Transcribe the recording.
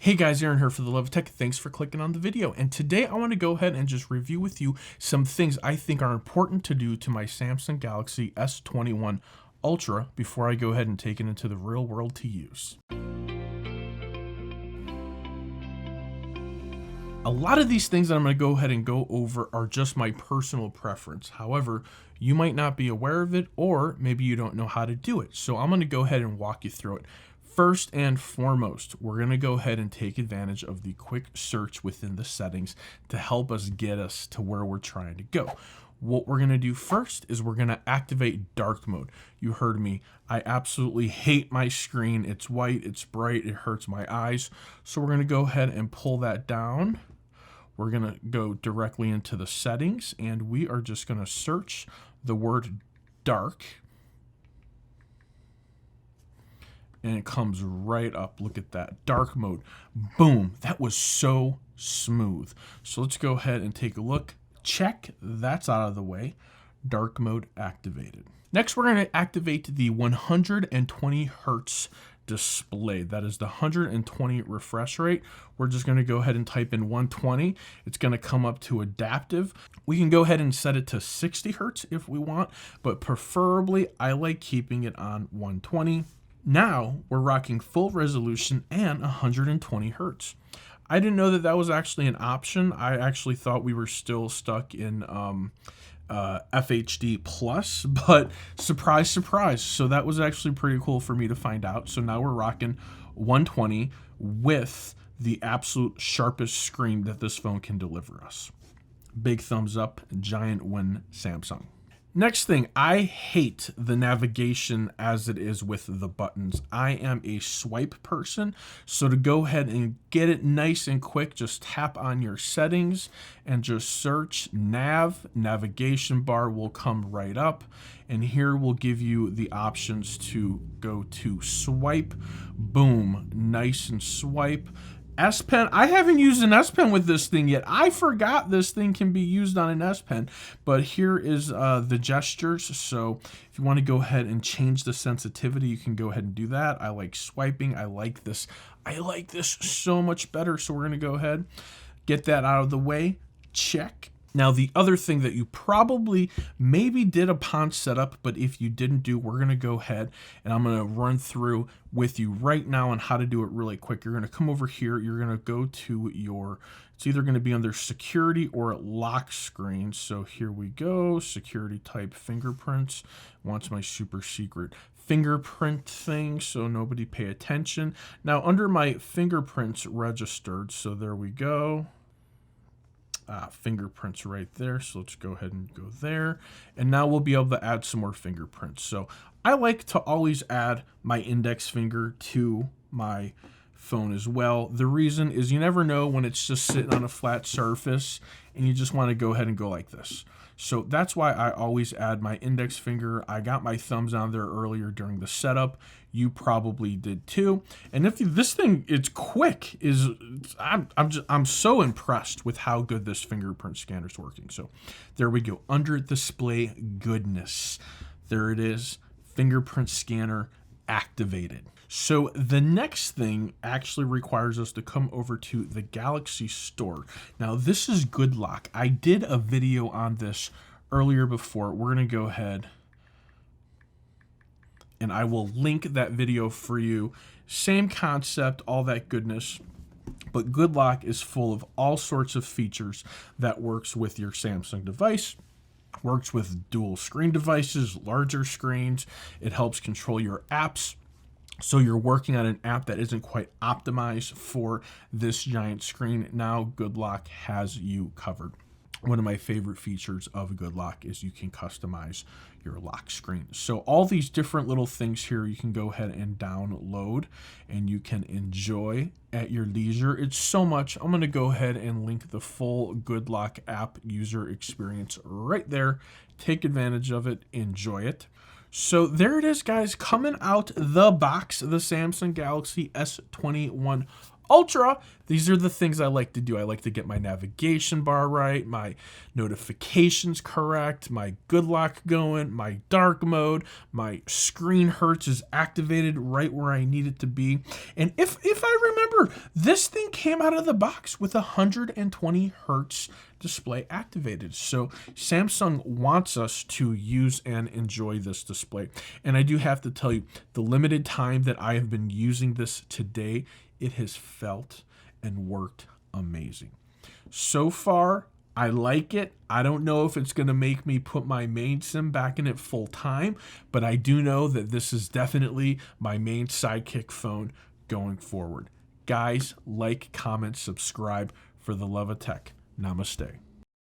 Hey guys, Aaron here for the Love of Tech. Thanks for clicking on the video. And today I want to go ahead and just review with you some things I think are important to do to my Samsung Galaxy S21 Ultra before I go ahead and take it into the real world to use. A lot of these things that I'm going to go ahead and go over are just my personal preference. However, you might not be aware of it, or maybe you don't know how to do it. So I'm going to go ahead and walk you through it. First and foremost, we're going to go ahead and take advantage of the quick search within the settings to help us get us to where we're trying to go. What we're going to do first is we're going to activate dark mode. You heard me. I absolutely hate my screen. It's white, it's bright, it hurts my eyes. So we're going to go ahead and pull that down. We're going to go directly into the settings, and we are just going to search the word dark. And it comes right up. Look at that. Dark mode. Boom. That was so smooth. So let's go ahead and take a look. Check. That's out of the way. Dark mode activated. Next, we're going to activate the 120 hertz display. That is the 120 refresh rate. We're just going to go ahead and type in 120. It's going to come up to adaptive. We can go ahead and set it to 60 hertz if we want, but preferably I like keeping it on 120. Now we're rocking full resolution and 120 hertz. I didn't know that that was actually an option. I actually thought we were still stuck in FHD plus, but surprise, surprise. So that was actually pretty cool for me to find out. So now we're rocking 120 with the absolute sharpest screen that this phone can deliver us. Big thumbs up, giant win, Samsung. Next thing, I hate the navigation as it is with the buttons. I am a swipe person, so to go ahead and get it nice and quick, just tap on your settings and just search navigation bar will come right up, and here will give you the options to go to swipe. Boom, nice and swipe. S Pen, I haven't used an S Pen with this thing yet. I forgot this thing can be used on an S Pen, but here is the gestures. So if you want to go ahead and change the sensitivity, you can go ahead and do that. I like swiping. I like this so much better. So we're going to go ahead, get that out of the way. Check. Now, the other thing that you probably maybe did upon setup, but if you didn't do, we're going to go ahead and I'm going to run through with you right now on how to do it really quick. You're going to come over here. You're going to go to your, it's either going to be under security or lock screen. So here we go. Security type fingerprints. Wants my super secret fingerprint thing, so nobody pay attention. Now, under my fingerprints registered, so there we go. Fingerprints right there, so let's go ahead and go there, and now we'll be able to add some more fingerprints. So I like to always add my index finger to my phone as well. The reason is you never know when it's just sitting on a flat surface and you just want to go ahead and go like this. So that's why I always add my index finger. I got my thumbs on there earlier during the setup. You probably did too. And if this thing, it's quick, I'm so impressed with how good this fingerprint scanner is working. So there we go. Under display goodness. There it is. Fingerprint scanner activated. So the next thing actually requires us to come over to the Galaxy Store. Now this is Good Lock. I did a video on this earlier before. We're going to go ahead and I will link that video for you. Same concept, all that goodness. But Good Lock is full of all sorts of features that works with your Samsung device. Works with dual screen devices, larger screens. It helps control your apps. So you're working on an app that isn't quite optimized for this giant screen. Now Good Lock has you covered. One of my favorite features of Good Lock is you can customize your lock screen. So all these different little things here you can go ahead and download and you can enjoy at your leisure. It's so much. I'm going to go ahead and link the full Good Lock app user experience right there. Take advantage of it. Enjoy it. So there it is, guys, coming out the box, the Samsung Galaxy S21 Ultra, these are the things I like to do. I like to get my navigation bar right, my notifications correct, my good lock going, my dark mode, my screen hertz is activated right where I need it to be. And if I remember, this thing came out of the box with 120 hertz display activated. So Samsung wants us to use and enjoy this display. And I do have to tell you, the limited time that I have been using this today, it has felt and worked amazing. So far, I like it. I don't know if it's going to make me put my main SIM back in it full time, but I do know that this is definitely my main Sidekick phone going forward. Guys, like, comment, subscribe. For the love of tech. Namaste.